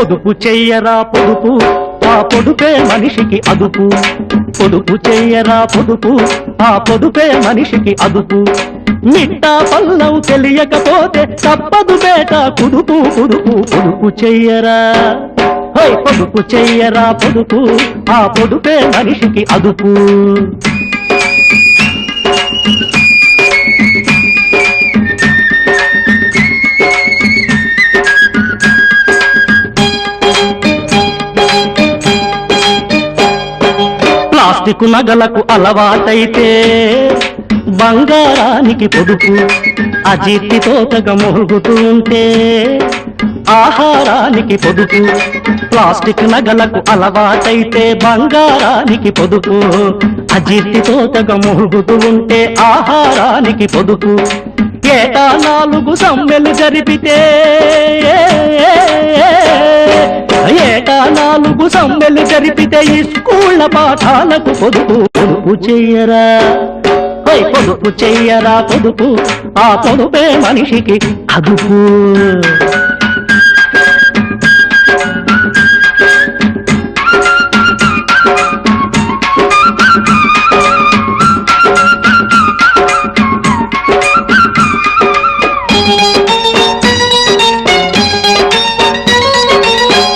పొదుపు చెయ్యరా పొదుపు ఆ పొదుపే మనిషికి అదుపు పొదుపు చెయ్యరా పొదుపు ఆ పొదుపే మనిషికి అదుపు మిట్టా పల్లం తెలియకపోతే తప్పదు బేట కుదుపు కుదుపు పొదుపు చెయ్యరా పొదుపు చెయ్యరా పొదుపు ఆ పొదుపే మనిషికి అదుపు ప్లాస్టిక్ నగలకు అలవాటైతే బంగారానికి పొదుపు అజీర్తితో తెగ మొరుగుతూ ఉంటే ఆహారానికి పొదుపు ప్లాస్టిక్ నగలకు అలవాటైతే బంగారానికి పొదుపు అజీర్తితో తెగ మొరుగుతూ ఉంటే ఆహారానికి పొదుపు ఏటా 4 సమ్మెలు జరిపితే ఏటా 4 సమ్మెలు జరిపితే ఈ స్కూళ్ళ పాఠాలకు పొదుపు పొదుపు చెయ్యరా పొదుపు చెయ్యరా పొదుపు ఆ పొదుపే మనిషికి అదుపు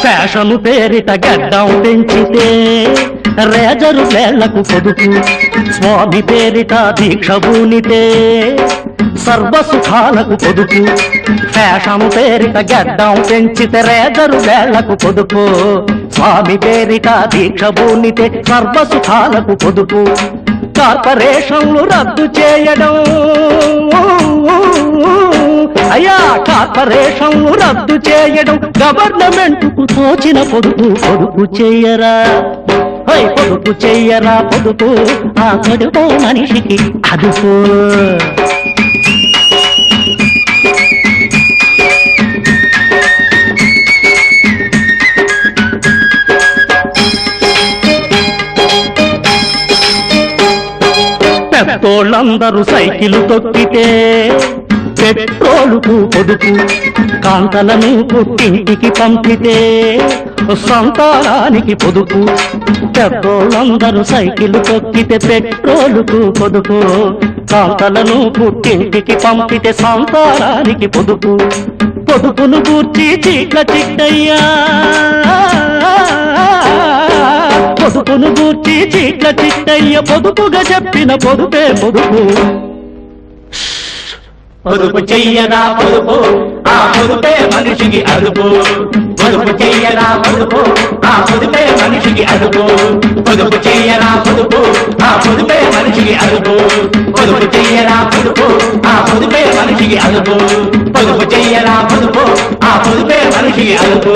ఫ్యాషను పేరిట గడ్డం పెంచితే రేజరు వేళ్లకు పొదుపు స్వామి పేరిట దీక్ష బూనితే సర్వసుఖాలకు పొదుపు ఫ్యాషను పేరిట గడ్డం పెంచితే రేజరు వేళ్లకు పొదుపు స్వామి పేరిట దీక్ష బూనితే సర్వసుఖాలకు పొదుపు కార్పొరేషన్లు రద్దు చేయడం అయ్యా కార్పొరేషన్లు రద్దు చేయడం గవర్నమెంట్కు తోచిన పొదుపు పొదుపు చెయ్యరా పొదుపు చెయ్యరా పొదుపు ఆ పొదుపు మనిషికి అదుపు పెద్దోళ్ళందరూ సైకిల్ తొక్కితే పెట్రోలుకు పొదుపు కాంతలను పుట్టింటికి పంపితే సంతానానికి పొదుపు పెద్దోళ్ళందరూ సైకిల్ తొక్కితే పెట్రోలుకు పొదుపు కాంతలను పుట్టింటికి పంపితే సంతానానికి పొదుపు పొదుపును గూర్చి చీట్ల చిట్టయ్యా పొదుపును గూర్చి చీట్ల చిట్టయ్య పొదుపుగా చెప్పిన పొదుపే పొదుపు పొదుపు చెయ్యరా పొదుపు ఆ పొదుపే మనిషికి అదుపు పొదుపు చెయ్యరా పొదుపు ఆ పొదుపే మనిషికి అదుపు పొదుపు చెయ్యరా పొదుపు ఆ పొదుపే మనిషికి అదుపు పొదుపు చెయ్యరా పొదుపు ఆ పొదుపే మనిషికి అదుపు పొదుపు చెయ్యరా పొదుపు ఆ పొదుపే మనిషికి అదుపు